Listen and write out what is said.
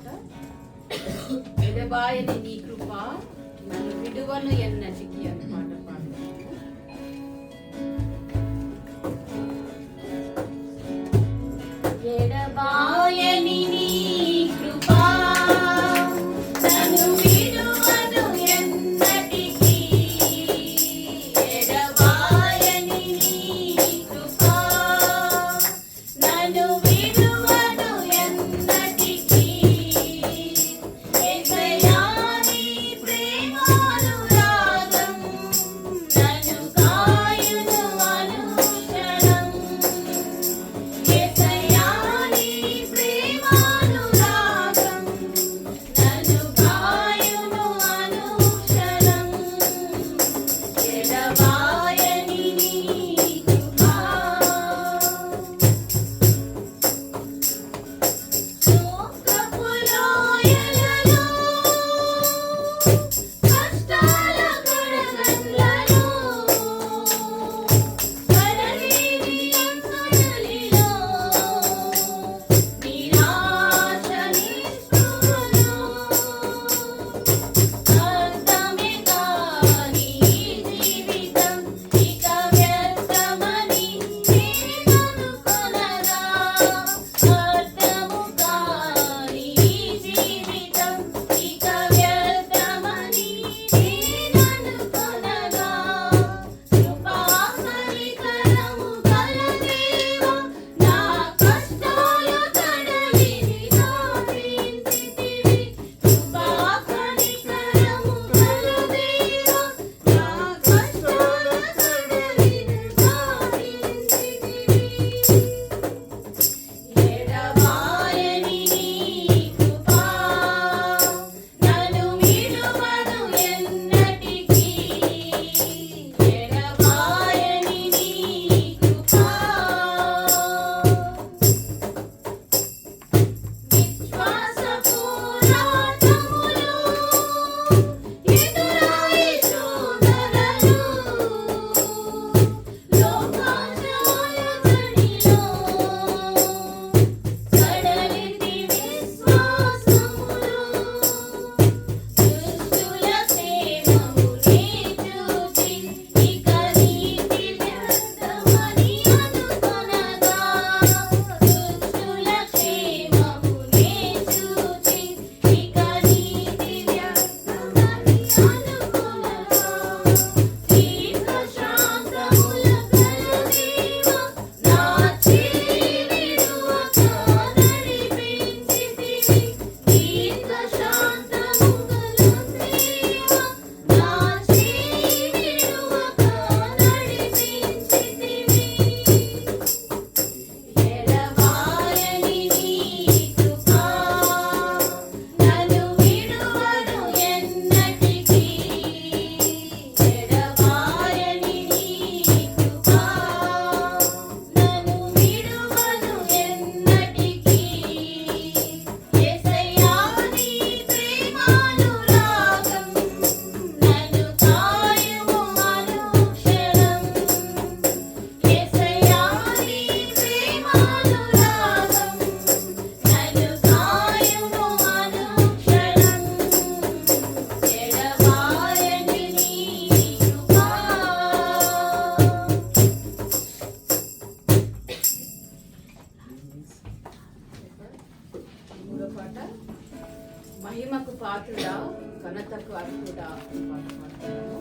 పాట. ఎడబాయని నీ కృప నన్ను విడువను ఎన్నటికి అని పాట పాడుతాము. ఎడబాయని నీ కృప నన్ను విడువను ఎన్నటికి. ఎడబాయని నీ కృప నన్ను విడువను ఎన్నటికి. యేసయ్యా నీ ప్రేమానురాగం నన్ను కాయును అనుక్షణం. యేసయ్యా నీ ప్రేమానురాగం నన్ను కాయును అనుక్షణం. ఎడబాయని నీ కృప శోకపు లోయలలో కష్టాల కడగండ్లలో కడలేని కడలిలో నిరాశ నిస్పృహలో అర్థమే కాని జీవితం ఇక వ్యర్థమని నేననుకొనగా. అర్థము కాని జీవితం ఇక వ్యర్థమని నేననుకొనగా. కృపాకనికరము గల దేవా నా కష్టాలు కడలిని దాటించితివి. కృపాకనికరము గల దేవా నా కష్టాలు కడలిని దాటించితివి. ఎడబాయని నీ కృప నన్ను విడువను ఎన్నటికి. ఎడబాయని నీ కృప విశ్వాస పోరాటములు ఎదురాయి శోధనలు లోకాశయాల గడిలో సడలితి విశ్వాసములు. దుష్టుల క్షేమమునే చూచి ఇక నీతి వ్యర్థమని అనుకొనగా. దుష్టుల క్షేమమునే చూచి ఇక నీతి వ్యర్థమని అనుకొనగా. దీర్ఘశాంతముల గల దేవా నా చెయ్యి విడువక నడిపించితివి. దీర్ఘశాంతము గల దేవా నా చెయ్యి విడువక నడిపించితివి. ఎడబాయని నీ కృప నన్ను విడువను ఎన్నటికి. ఎడబాయని నీ కృప నన్ను విడువను ఎన్నటికి. యేసయ్యా నీ ప్రేమానురాగం నన్ను కాయుము అనుక్షణం. యేసయ్యా నీ ప్రేమానురాగం నన్ను కాయుము అనుక్షణం. ఎడబాయని నీ కృప. మూడో పాట మహిమకు పాత్రుడా ఘనతకు అర్హుడా అని పాట పాడుతాము.